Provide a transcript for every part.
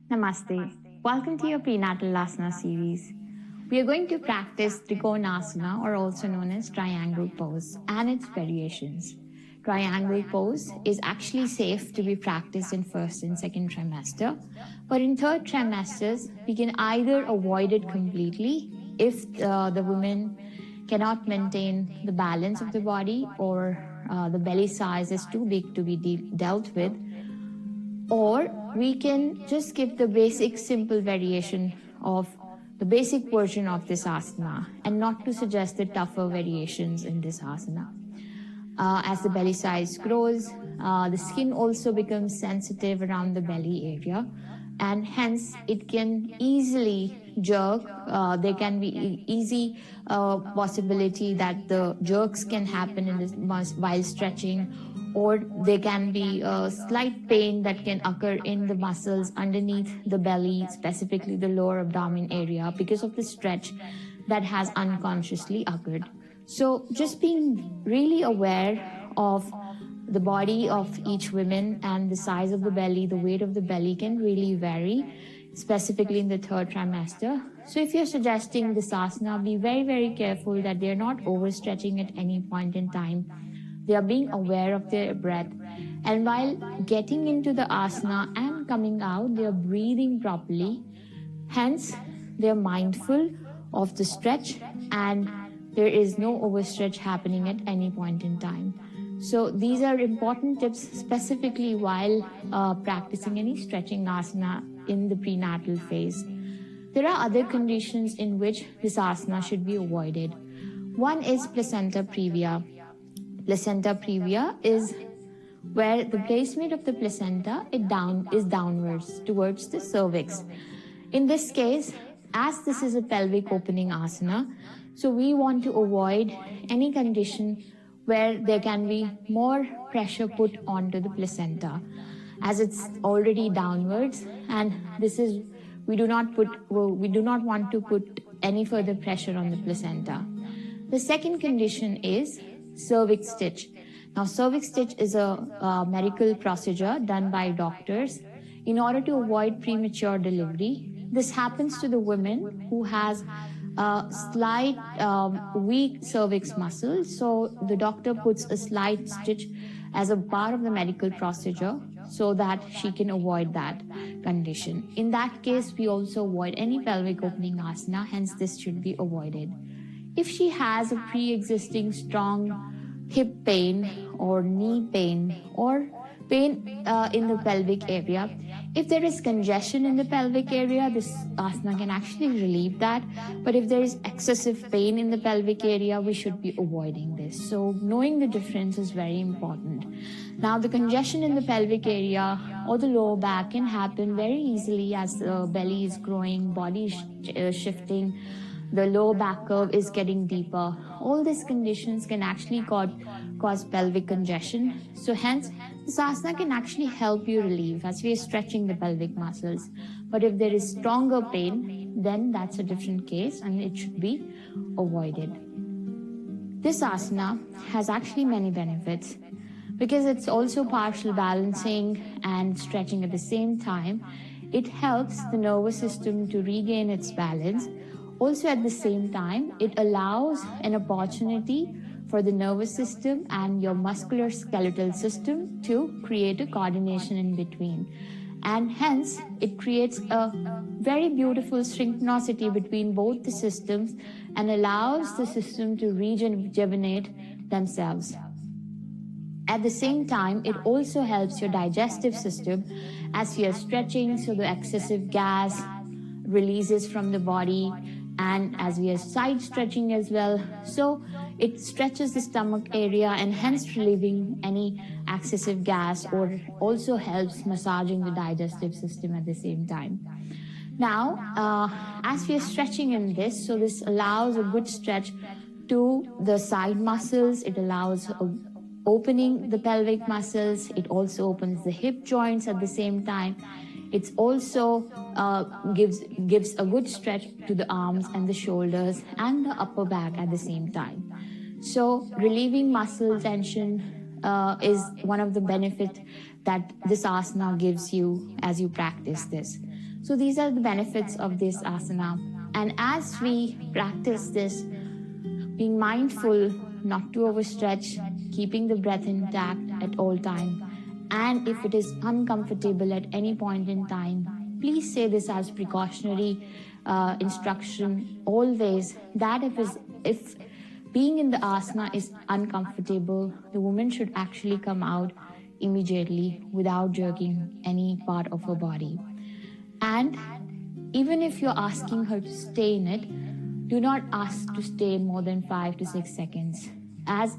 Namaste. Welcome to your prenatal asana series. We are going to practice Trikonasana, or also known as triangle pose, and its variations. Triangle pose is actually safe to be practiced in first and second trimester, but in third trimesters, we can either avoid it completely if the woman cannot maintain the balance of the body, or the belly size is too big to be dealt with, or we can just give the basic simple variation of the basic version of this asana and not to suggest the tougher variations in this asana. As the belly size grows, the skin also becomes sensitive around the belly area, and hence it can easily jerk. There can be easy possibility that the jerks can happen in this while stretching, or there can be a slight pain that can occur in the muscles underneath the belly, specifically the lower abdomen area, because of the stretch that has unconsciously occurred. So just being really aware of the body of each woman and the size of the belly, the weight of the belly can really vary, specifically in the third trimester. So if you're suggesting this asana, be very, very careful that they're not overstretching at any point in time. They are being aware of their breath. And while getting into the asana and coming out, they are breathing properly. Hence, they are mindful of the stretch, and there is no overstretch happening at any point in time. So these are important tips specifically while practicing any stretching asana in the prenatal phase. There are other conditions in which this asana should be avoided. One is placenta previa. Placenta previa is where the placement of the placenta is downwards towards the cervix. In this case, as this is a pelvic opening asana, so we want to avoid any condition where there can be more pressure put onto the placenta, as it's already downwards, and we do not want to put any further pressure on the placenta. The second condition is cervix stitch. Now, cervix stitch is a medical procedure done by doctors in order to avoid premature delivery. This happens to the women who has slight weak cervix muscle. So the doctor puts a slight stitch as a part of the medical procedure so that she can avoid that condition. In that case, we also avoid any pelvic opening asana, hence this should be avoided. If she has a pre-existing strong hip pain or knee pain or pain in the pelvic area, if there is congestion in the pelvic area, this asana can actually relieve that. But if there is excessive pain in the pelvic area, we should be avoiding this. So knowing the difference is very important. Now, the congestion in the pelvic area or the lower back can happen very easily as the belly is growing, body is shifting, the lower back curve is getting deeper. All these conditions can actually cause pelvic congestion. So hence, this asana can actually help you relieve as we are stretching the pelvic muscles. But if there is stronger pain, then that's a different case and it should be avoided. This asana has actually many benefits because it's also partial balancing and stretching at the same time. It helps the nervous system to regain its balance. Also, at the same time, it allows an opportunity for the nervous system and your musculoskeletal system to create a coordination in between. And hence, it creates a very beautiful synchronicity between both the systems and allows the system to rejuvenate themselves. At the same time, it also helps your digestive system as you are stretching, so the excessive gas releases from the body, and as we are side stretching as well, so it stretches the stomach area and hence relieving any excessive gas, or also helps massaging the digestive system at the same time. Now, as we are stretching in this, so this allows a good stretch to the side muscles. It allows opening the pelvic muscles. It also opens the hip joints at the same time. It also gives a good stretch to the arms and the shoulders and the upper back at the same time. So relieving muscle tension is one of the benefits that this asana gives you as you practice this. So these are the benefits of this asana. And as we practice this, being mindful not to overstretch, keeping the breath intact at all time, and if it is uncomfortable at any point in time, please say this as precautionary instruction always, that if being in the asana is uncomfortable, the woman should actually come out immediately without jerking any part of her body. And even if you're asking her to stay in it, do not ask to stay more than 5 to 6 seconds, as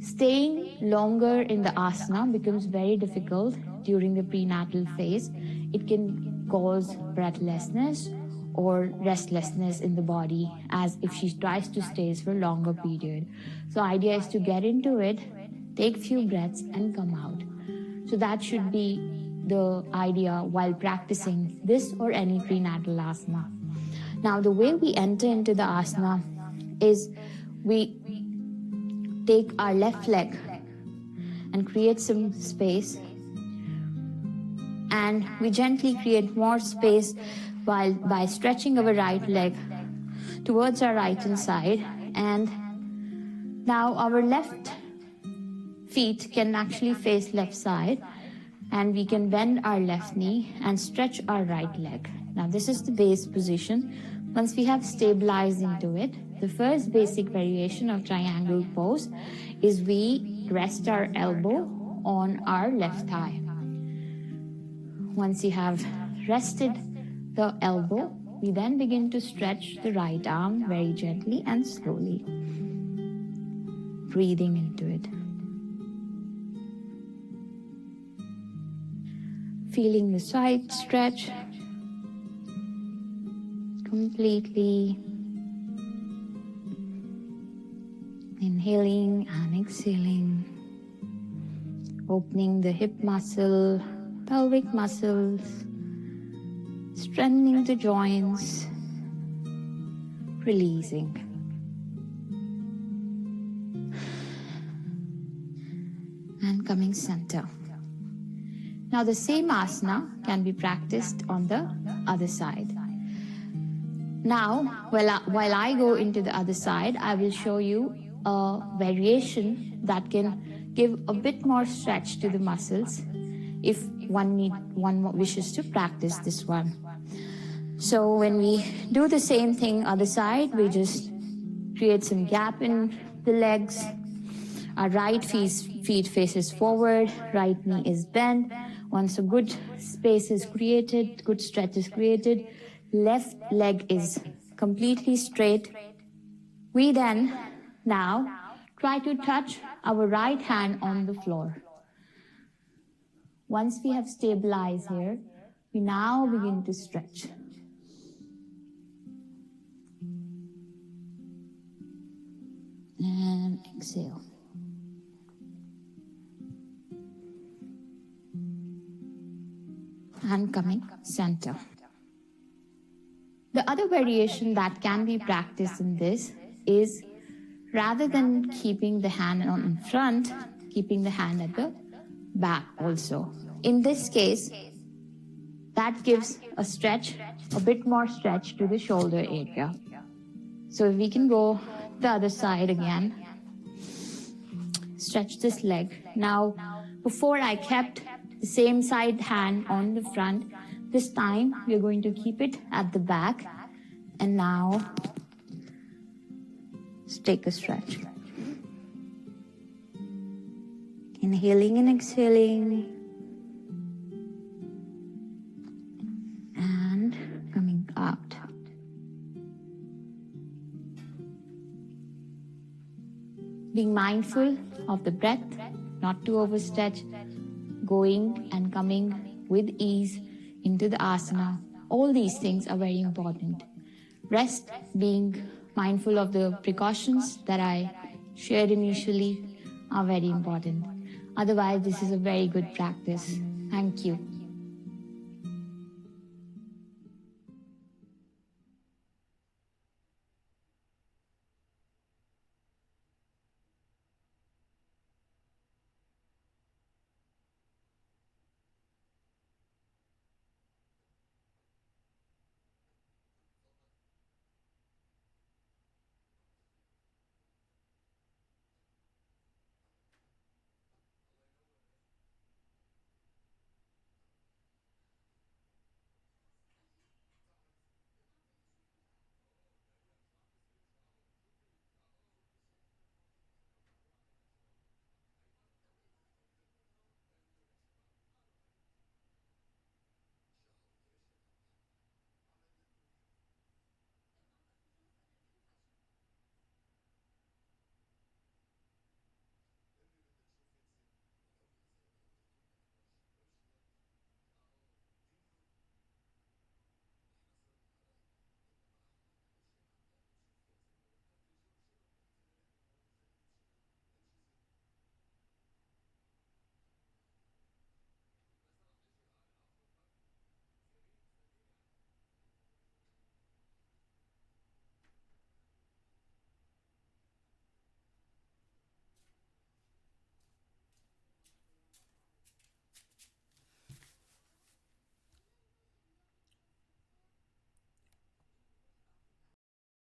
staying longer in the asana becomes very difficult during the prenatal phase. It can cause breathlessness or restlessness in the body, as if she tries to stay for a longer period. So idea is to get into it, take few breaths and come out. So that should be the idea while practicing this or any prenatal asana. Now the way we enter into the asana is we take our left leg and create some space, and we gently create more space by stretching our right leg towards our right hand side. And now our left feet can actually face left side, and we can bend our left knee and stretch our right leg. Now this is the base position. Once we have stabilized into it, the first basic variation of triangle pose is we rest our elbow on our left thigh. Once you have rested the elbow, we then begin to stretch the right arm very gently and slowly, breathing into it. Feeling the side stretch completely. Inhaling and exhaling. Opening the hip muscle, pelvic muscles, strengthening the joints, releasing. And coming center. Now the same asana can be practiced on the other side. Now, while I go into the other side, I will show you a variation that can give a bit more stretch to the muscles if one wishes to practice this one. So when we do the same thing other side, we just create some gap in the legs. Our right feet faces forward, right knee is bent. Once a good space is created, good stretch is created, left leg is completely straight. We then now try to touch our right hand on the floor. Once we have stabilized here, we now begin to stretch. And exhale. And coming center. The other variation that can be practiced in this is, rather than keeping the hand in front, keeping the hand at the back also. In this case, that gives a stretch, a bit more stretch to the shoulder area. So we can go the other side again. Stretch this leg. Now, before I kept the same side hand on the front, this time we're going to keep it at the back. And now, let's take a stretch. Inhaling and exhaling. And coming out. Being mindful of the breath, not to overstretch, going and coming with ease into the asana. All these things are very important. Rest, being mindful of the precautions that I shared initially, are very important. Otherwise, this is a very good practice. Thank you.